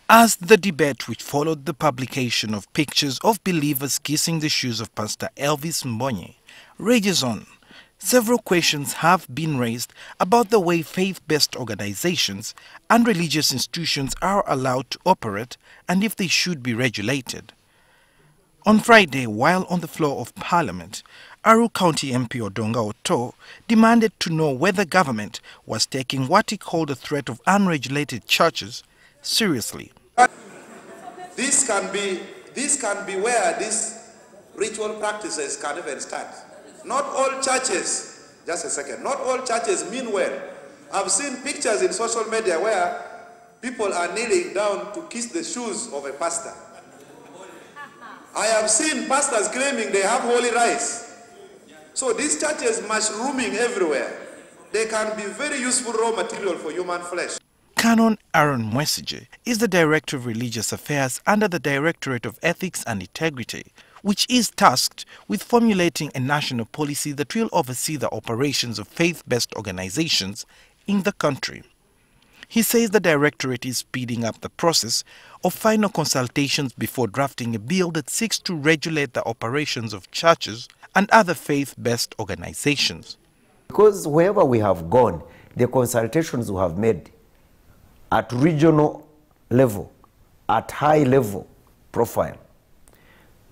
As the debate which followed the publication of pictures of believers kissing the shoes of Pastor Elvis Mwesigye rages on, several questions have been raised about the way faith-based organizations and religious institutions are allowed to operate and if they should be regulated. On Friday, while on the floor of Parliament, Aru County MP Odonga Oto demanded to know whether government was taking what he called the threat of unregulated churches seriously. This can be where these ritual practices can even start. Not all churches, just a second, not all churches mean well. I've seen pictures in social media where people are kneeling down to kiss the shoes of a pastor. I have seen pastors claiming they have holy rice. So these churches mushrooming everywhere. They can be very useful raw material for human flesh. Canon Mwesigye is the Director of Religious Affairs under the Directorate of Ethics and Integrity, which is tasked with formulating a national policy that will oversee the operations of faith-based organizations in the country. He says the Directorate is speeding up the process of final consultations before drafting a bill that seeks to regulate the operations of churches and other faith-based organizations. Because wherever we have gone, the consultations we have made at regional level, at high level profile,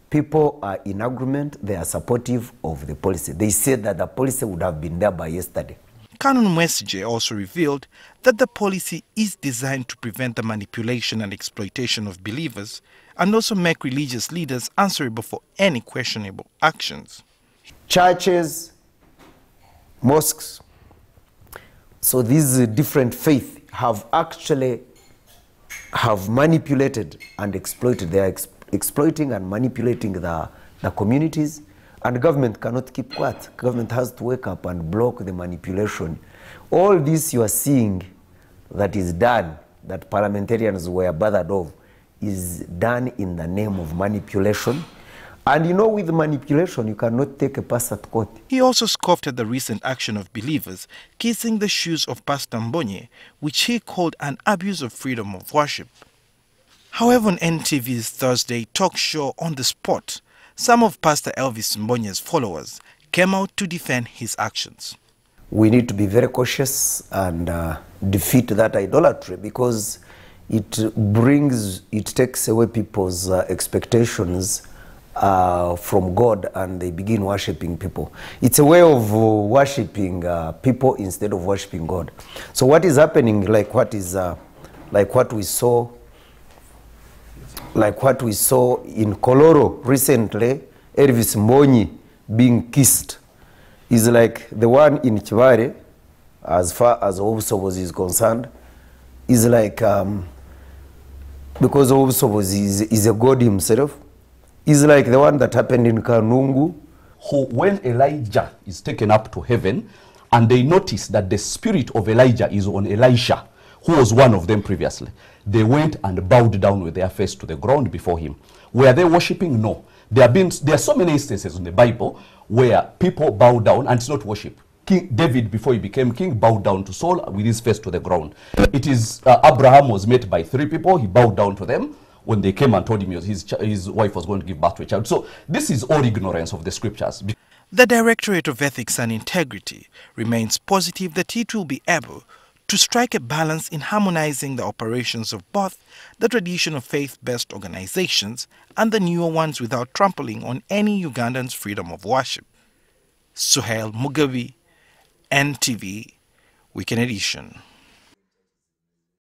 people are in agreement, they are supportive of the policy. They said that the policy would have been there by yesterday. Canon Mwesigye also revealed that the policy is designed to prevent the manipulation and exploitation of believers and also make religious leaders answerable for any questionable actions. Churches, mosques, so these different faiths have manipulated and exploited. They are exploiting and manipulating the communities, and government cannot keep quiet. Government has to wake up and block the manipulation. All this you are seeing that is done, that parliamentarians were bothered of, is done in the name of manipulation. And you know, with manipulation, you cannot take a pastor to court. He also scoffed at the recent action of believers kissing the shoes of Pastor Mwesigye, which he called an abuse of freedom of worship. However, on NTV's Thursday talk show On the Spot, some of Pastor Elvis Mwensigye's followers came out to defend his actions. We need to be very cautious and defeat that idolatry, because it takes away people's expectations from God, and they begin worshipping people. It's a way of worshipping people instead of worshipping God. So what is happening, like what we saw in Koloro recently, Elvis Mwesigye being kissed, is like the one in Chivari, as far as Obusobozi is concerned, is like, because Obusobozi is a God himself, is like the one that happened in Kanungu. When Elijah is taken up to heaven, and they notice that the spirit of Elijah is on Elisha, who was one of them previously, they went and bowed down with their face to the ground before him. Were they worshipping? No. There are so many instances in the Bible where people bow down, and it's not worship. King David, before he became king, bowed down to Saul with his face to the ground. It is Abraham was met by 3 people. He bowed down to them when they came and told him his wife was going to give birth to a child. So this is all ignorance of the scriptures. The Directorate of Ethics and Integrity remains positive that it will be able to strike a balance in harmonizing the operations of both the traditional faith-based organizations and the newer ones without trampling on any Ugandan's freedom of worship. Suhail Mugabe, NTV, Weekend Edition.